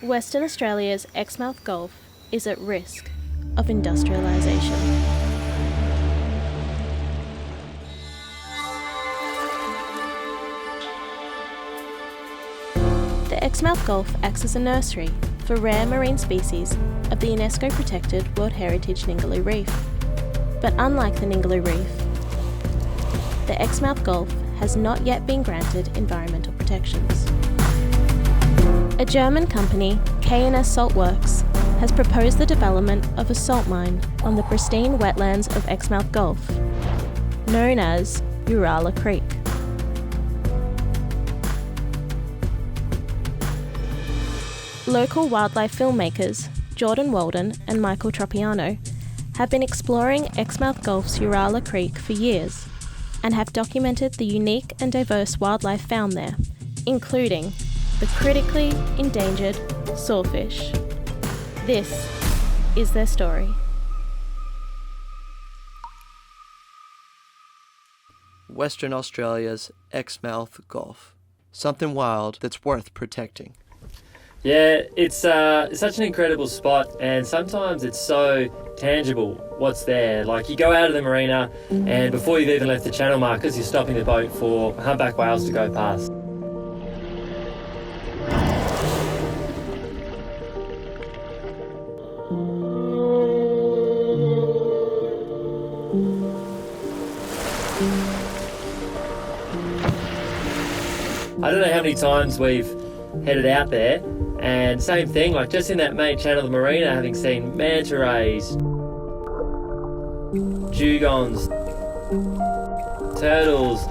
Western Australia's Exmouth Gulf is at risk of industrialisation. The Exmouth Gulf acts as a nursery for rare marine species of the UNESCO-protected World Heritage Ningaloo Reef. But unlike the Ningaloo Reef, the Exmouth Gulf has not yet been granted environmental protections. A German company, K+S Saltworks, has proposed the development of a salt mine on the pristine wetlands of Exmouth Gulf, known as Urala Creek. Local wildlife filmmakers Jordan Walden and Michael Tropiano have been exploring Exmouth Gulf's Urala Creek for years and have documented the unique and diverse wildlife found there, including the critically endangered sawfish. This is their story. Western Australia's Exmouth Gulf. Something wild that's worth protecting. Yeah, it's such an incredible spot, and sometimes it's so tangible what's there. Like, you go out of the marina and before you've even left the channel markers, you're stopping the boat for humpback whales to go past. I don't know how many times we've headed out there, and same thing, like just in that main channel of the marina, having seen manta rays, dugongs, turtles,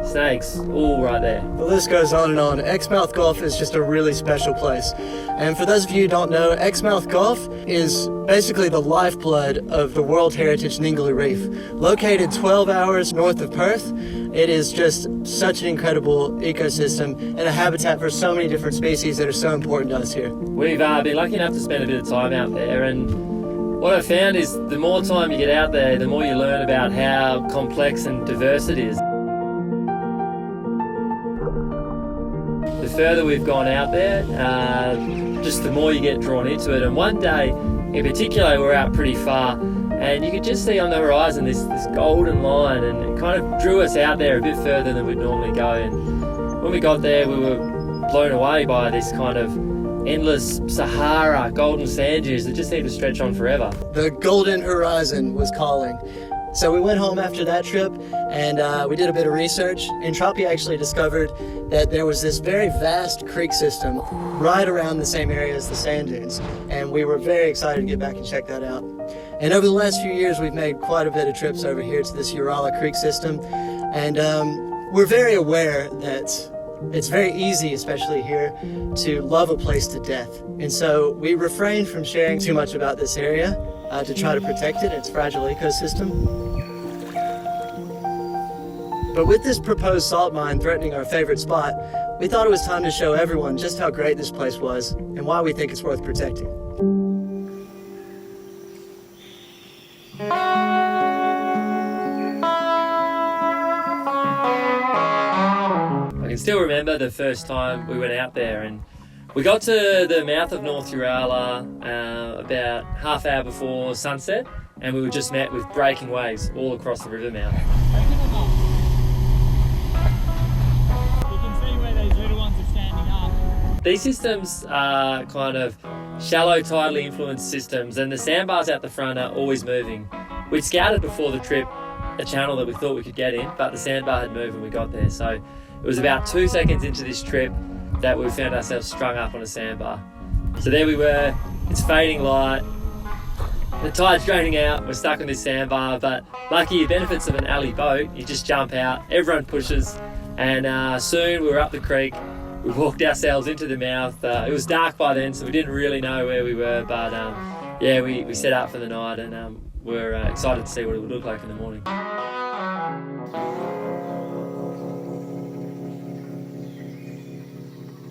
snakes, all right there. The list goes on and on. Exmouth Gulf is just a really special place. And for those of you who don't know, Exmouth Gulf is basically the lifeblood of the World Heritage Ningaloo Reef. Located 12 hours north of Perth, it is just such an incredible ecosystem and a habitat for so many different species that are so important to us here. We've been lucky enough to spend a bit of time out there, and what I found is the more time you get out there, the more you learn about how complex and diverse it is. The further we've gone out there, just the more you get drawn into it. And one day in particular, we're out pretty far, and you could just see on the horizon this golden line, and it kind of drew us out there a bit further than we'd normally go. And when we got there, we were blown away by this kind of endless Sahara golden sand dunes that just seemed to stretch on forever. The golden horizon was calling. So we went home after that trip and we did a bit of research, and Tropi actually discovered that there was this very vast creek system right around the same area as the sand dunes, and we were very excited to get back and check that out. And over the last few years, we've made quite a bit of trips over here to this Urala Creek system, and we're very aware that it's very easy, especially here, to love a place to death. And so we refrain from sharing too much about this area to try to protect it, its fragile ecosystem. But with this proposed salt mine threatening our favorite spot, we thought it was time to show everyone just how great this place was and why we think it's worth protecting. I can still remember the first time we went out there, and we got to the mouth of North Urala about half hour before sunset, and we were just met with breaking waves all across the river mouth. You can see where these little ones are standing up. These systems are kind of shallow tidally influenced systems, and the sandbars out the front are always moving. We'd scouted before the trip a channel that we thought we could get in, but the sandbar had moved when we got there. So it was about 2 seconds into this trip that we found ourselves strung up on a sandbar. So there we were, it's fading light, the tide's draining out, we're stuck on this sandbar, but lucky, the benefits of an alley boat, you just jump out, everyone pushes, and soon we were up the creek. We walked ourselves into the mouth. It was dark by then, so we didn't really know where we were, but yeah, we set out for the night, and we're excited to see what it would look like in the morning.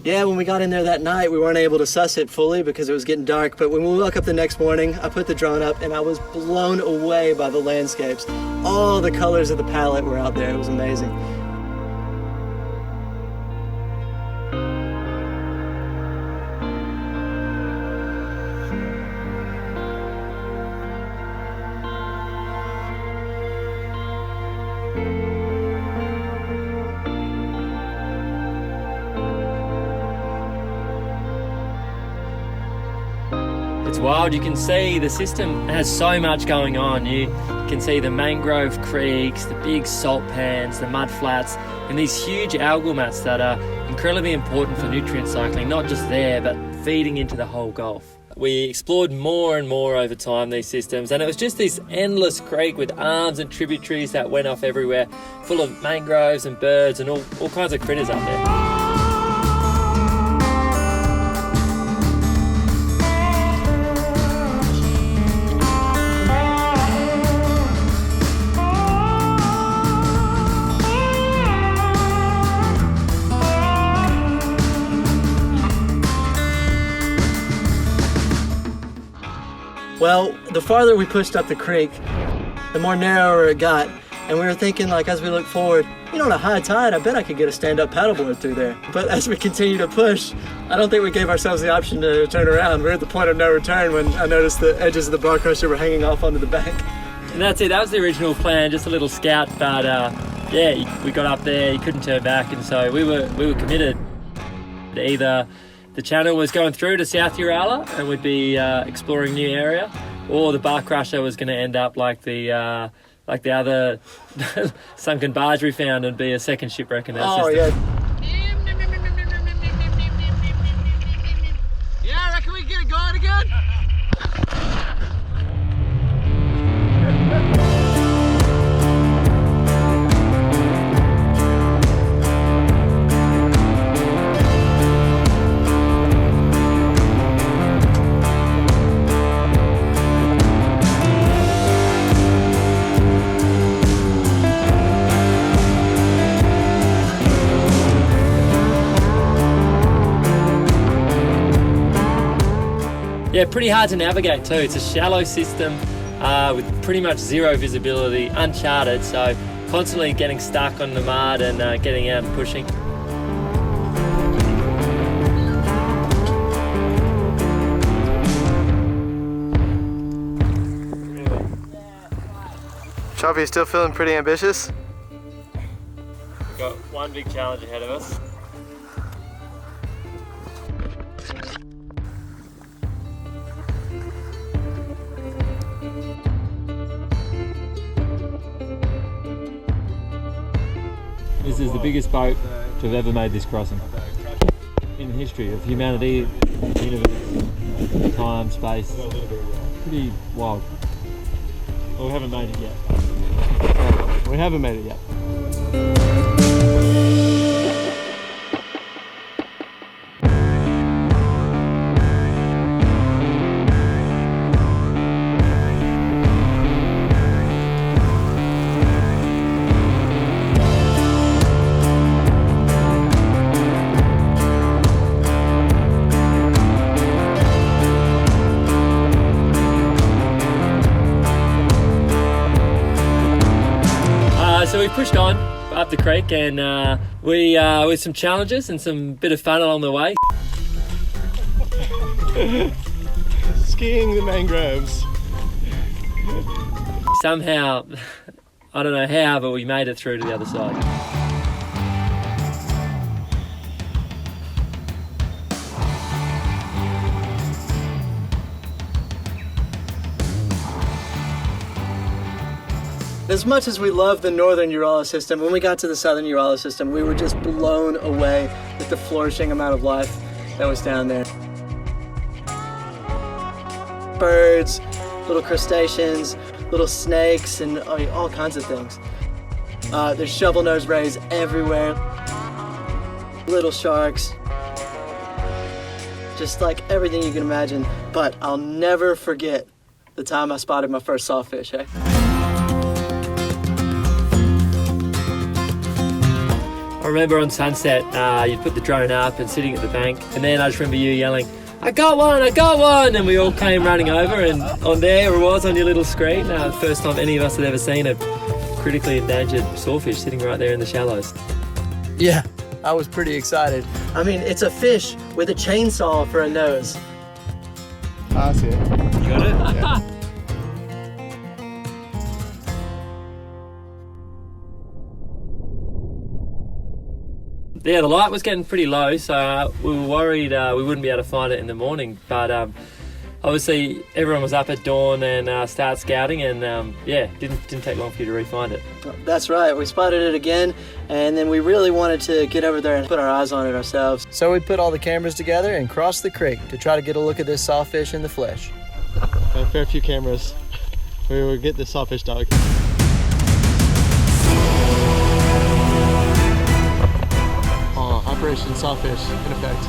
Yeah, when we got in there that night, we weren't able to suss it fully because it was getting dark, but when we woke up the next morning, I put the drone up and I was blown away by the landscapes. All the colors of the palette were out there. It was amazing. it's wild. You can see the system has so much going on. You can see the mangrove creeks, the big salt pans, the mud flats, and these huge algal mats that are incredibly important for nutrient cycling, not just there, but feeding into the whole Gulf. We explored more and more over time these systems, and it was just this endless creek with arms and tributaries that went off everywhere, full of mangroves and birds and all kinds of critters up there. Well, the farther we pushed up the creek, the more narrower it got. And we were thinking, like, as we look forward, on a high tide, I bet I could get a stand-up paddleboard through there. But as we continue to push, I don't think we gave ourselves the option to turn around. We're at the point of no return when I noticed the edges of the bar crusher were hanging off onto the bank. And that's it, that was the original plan, just a little scout, but yeah, we got up there, you couldn't turn back, and so we were committed. Either the channel was going through to South Urala and we'd be exploring new area, or the bar crusher was going to end up like the other sunken barge we found and be a second shipwreck in our system. Yeah, I reckon we can get it going again. Yeah, pretty hard to navigate too. It's a shallow system with pretty much zero visibility, uncharted, so constantly getting stuck on the mud and getting out and pushing. Choppy, you still feeling pretty ambitious? We've got one big challenge ahead of us. This is the biggest boat to have ever made this crossing in the history of humanity, universe, time, space. Pretty wild. Well, we haven't made it yet. We haven't made it yet. So we pushed on up the creek, and we with some challenges and some bit of fun along the way. Skiing the mangroves. Somehow, I don't know how, but we made it through to the other side. As much as we love the northern Urala system, when we got to the southern Urala system, we were just blown away with the flourishing amount of life that was down there. Birds, little crustaceans, little snakes, and all kinds of things. There's shovel-nosed rays everywhere, little sharks, just like everything you can imagine. But I'll never forget the time I spotted my first sawfish, eh? I remember on sunset, you'd put the drone up and sitting at the bank, and then I just remember you yelling, I got one! And we all came running over, and on there it was on your little screen. First time any of us had ever seen a critically endangered sawfish sitting right there in the shallows. Yeah, I was pretty excited. I mean, it's a fish with a chainsaw for a nose. I see it. You got it? Yeah. Yeah, the light was getting pretty low, so we were worried we wouldn't be able to find it in the morning. But obviously everyone was up at dawn and started scouting, and didn't take long for you to re-find it. That's right, we spotted it again, and then we really wanted to get over there and put our eyes on it ourselves. So we put all the cameras together and crossed the creek to try to get a look at this sawfish in the flesh. A fair few cameras. We will get the sawfish dog. Oh, Operation Sawfish in effect.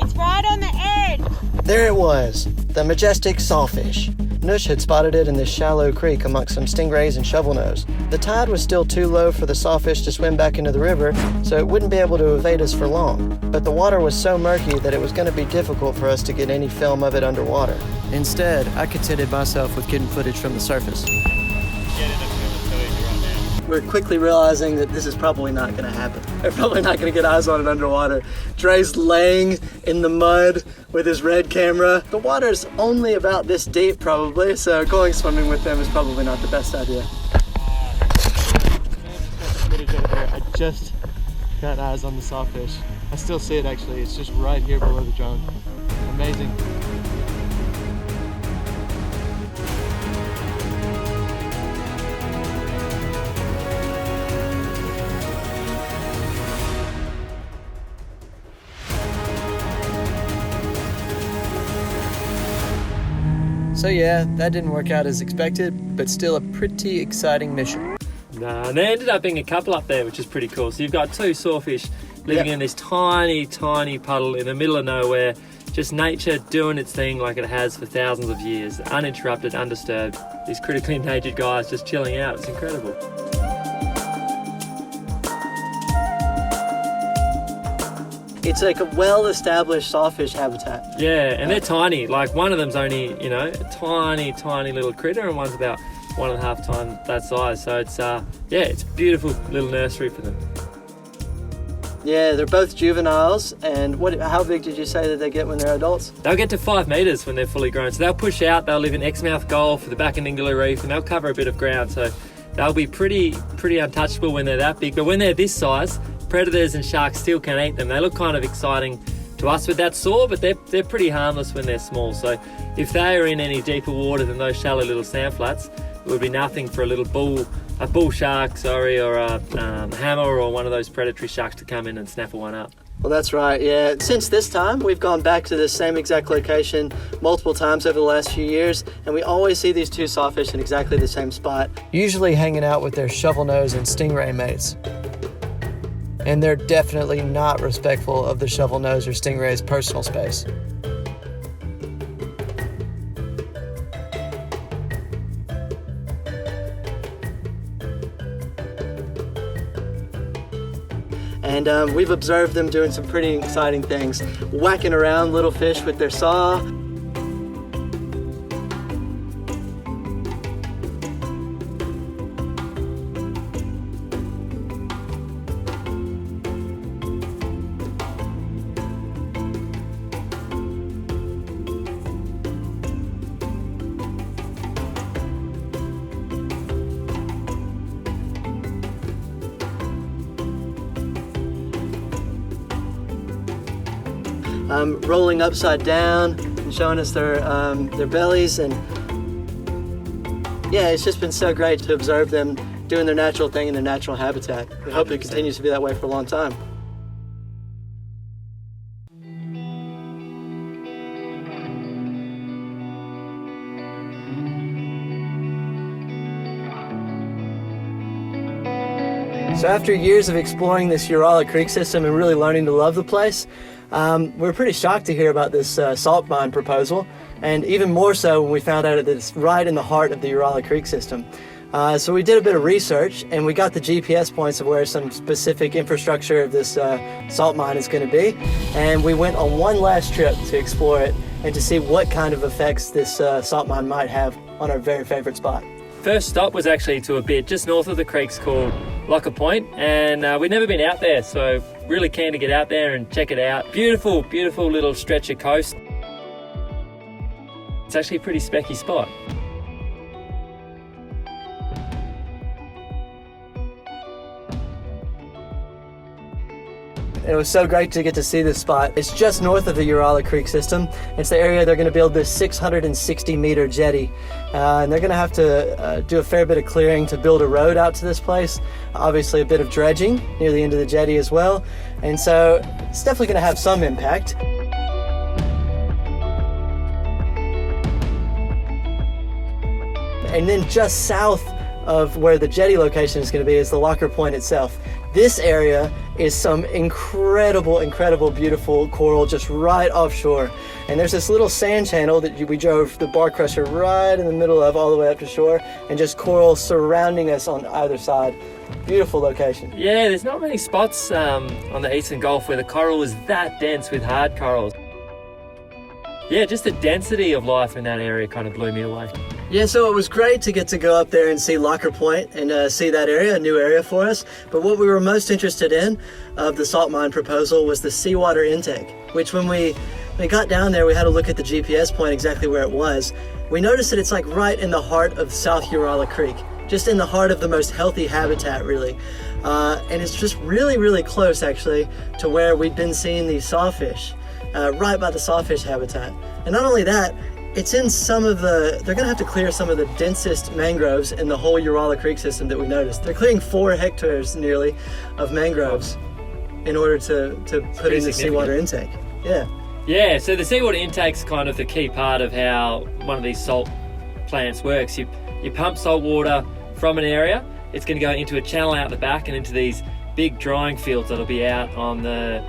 It's right on the edge. There it was, the majestic sawfish. Nush had spotted it in this shallow creek amongst some stingrays and shovelnose. The tide was still too low for the sawfish to swim back into the river, so it wouldn't be able to evade us for long. But the water was so murky that it was going to be difficult for us to get any film of it underwater. Instead, I contented myself with getting footage from the surface. We're quickly realizing that this is probably not going to happen. We're probably not going to get eyes on it underwater. Dre's laying in the mud with his red camera. The water's only about this deep probably, so going swimming with them is probably not the best idea. I just got eyes on the sawfish. I still see it actually. It's just right here below the drone. Amazing. So yeah, that didn't work out as expected, but still a pretty exciting mission. Nah, and there ended up being a couple up there, which is pretty cool. So you've got two sawfish living in this tiny, tiny puddle in the middle of nowhere. Just nature doing its thing like it has for thousands of years, uninterrupted, undisturbed. These critically endangered guys just chilling out. It's incredible. It's like a well-established sawfish habitat. Yeah, and they're tiny. Like one of them's only, a tiny, tiny little critter, and one's about 1.5 times that size. So it's, it's a beautiful little nursery for them. Yeah, they're both juveniles. And how big did you say that they get when they're adults? They'll get to 5 meters when they're fully grown. So they'll push out. They'll live in Exmouth Gulf, the back of Ningaloo Reef, and they'll cover a bit of ground. So they'll be pretty untouchable when they're that big. But when they're this size, predators and sharks still can eat them. They look kind of exciting to us with that saw, but they're pretty harmless when they're small. So if they are in any deeper water than those shallow little sand flats, it would be nothing for a bull shark, or a hammer or one of those predatory sharks to come in and snaffle one up. Well, that's right, yeah. Since this time, we've gone back to this same exact location multiple times over the last few years, and we always see these two sawfish in exactly the same spot, usually hanging out with their shovelnose and stingray mates. And they're definitely not respectful of the shovelnose or stingray's personal space. And we've observed them doing some pretty exciting things, whacking around little fish with their saw. Rolling upside down and showing us their bellies, and yeah, it's just been so great to observe them doing their natural thing in their natural habitat. We hope it continues to be that way for a long time. So after years of exploring this Urala Creek system and really learning to love the place, we're pretty shocked to hear about this salt mine proposal, and even more so when we found out that it's right in the heart of the Urala Creek system. So we did a bit of research, and we got the GPS points of where some specific infrastructure of this salt mine is going to be, and we went on one last trip to explore it and to see what kind of effects this salt mine might have on our very favorite spot. First stop was actually to a bit just north of the creeks called Locker Point, and we'd never been out there, so really keen to get out there and check it out. Beautiful, beautiful little stretch of coast. It's actually a pretty specky spot. It was so great to get to see this spot. It's just north of the Urala Creek system. It's the area they're going to build this 660 meter jetty. And they're going to have to do a fair bit of clearing to build a road out to this place. Obviously a bit of dredging near the end of the jetty as well. And so it's definitely going to have some impact. And then just south of where the jetty location is going to be is the Locker Point itself. This area is some incredible, beautiful coral just right offshore. And there's this little sand channel that we drove the bar crusher right in the middle of all the way up to shore, and just coral surrounding us on either side. Beautiful location. Yeah, there's not many spots on the Eastern Gulf where the coral is that dense with hard corals. Yeah, just the density of life in that area kind of blew me away. Yeah, so it was great to get to go up there and see Locker Point and see that area, a new area for us. But what we were most interested in of the salt mine proposal was the seawater intake, which when we got down there, we had a look at the GPS point exactly where it was. We noticed that it's like right in the heart of South Urala Creek, just in the heart of the most healthy habitat, really. And it's just really close, actually, to where we'd been seeing these sawfish, right by the sawfish habitat. And not only that, it's in they're gonna have to clear some of the densest mangroves in the whole Urala Creek system that we noticed. They're clearing 4 hectares nearly of mangroves in order to put in the seawater intake. Yeah, so the seawater intake's kind of the key part of how one of these salt plants works. You pump salt water from an area, it's gonna go into a channel out the back and into these big drying fields that'll be out on the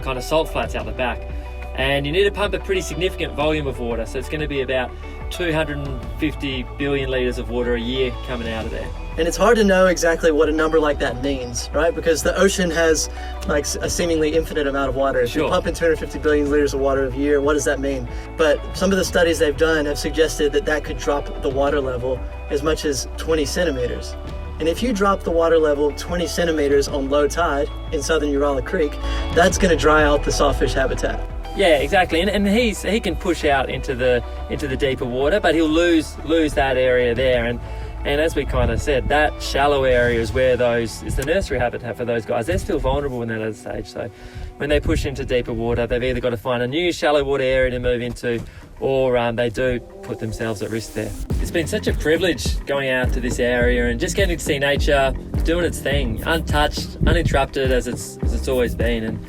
kind of salt flats out the back. And you need to pump a pretty significant volume of water, so it's going to be about 250 billion litres of water a year coming out of there. And it's hard to know exactly what a number like that means, right? Because the ocean has like a seemingly infinite amount of water. If you're pumping 250 billion litres of water a year, what does that mean? But some of the studies they've done have suggested that that could drop the water level as much as 20 centimeters. And if you drop the water level 20 centimeters on low tide in southern Urala Creek, that's going to dry out the sawfish habitat. Yeah, exactly, and he can push out into the deeper water, but he'll lose that area there, and as we kind of said, that shallow area is where is the nursery habitat for those guys. They're still vulnerable in that stage, so when they push into deeper water, they've either got to find a new shallow water area to move into, or they do put themselves at risk there. It's been such a privilege going out to this area and just getting to see nature doing its thing, untouched, uninterrupted as it's always been. And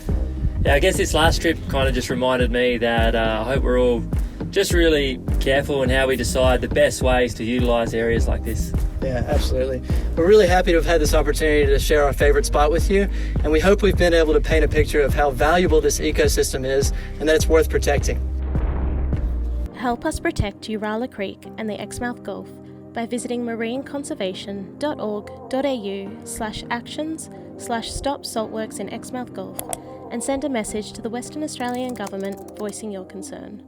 yeah, I guess this last trip kind of just reminded me that I hope we're all just really careful in how we decide the best ways to utilise areas like this. Yeah, absolutely. We're really happy to have had this opportunity to share our favourite spot with you, and we hope we've been able to paint a picture of how valuable this ecosystem is and that it's worth protecting. Help us protect Urala Creek and the Exmouth Gulf by visiting marineconservation.org.au/actions/stop saltworks in Exmouth Gulf and send a message to the Western Australian Government voicing your concern.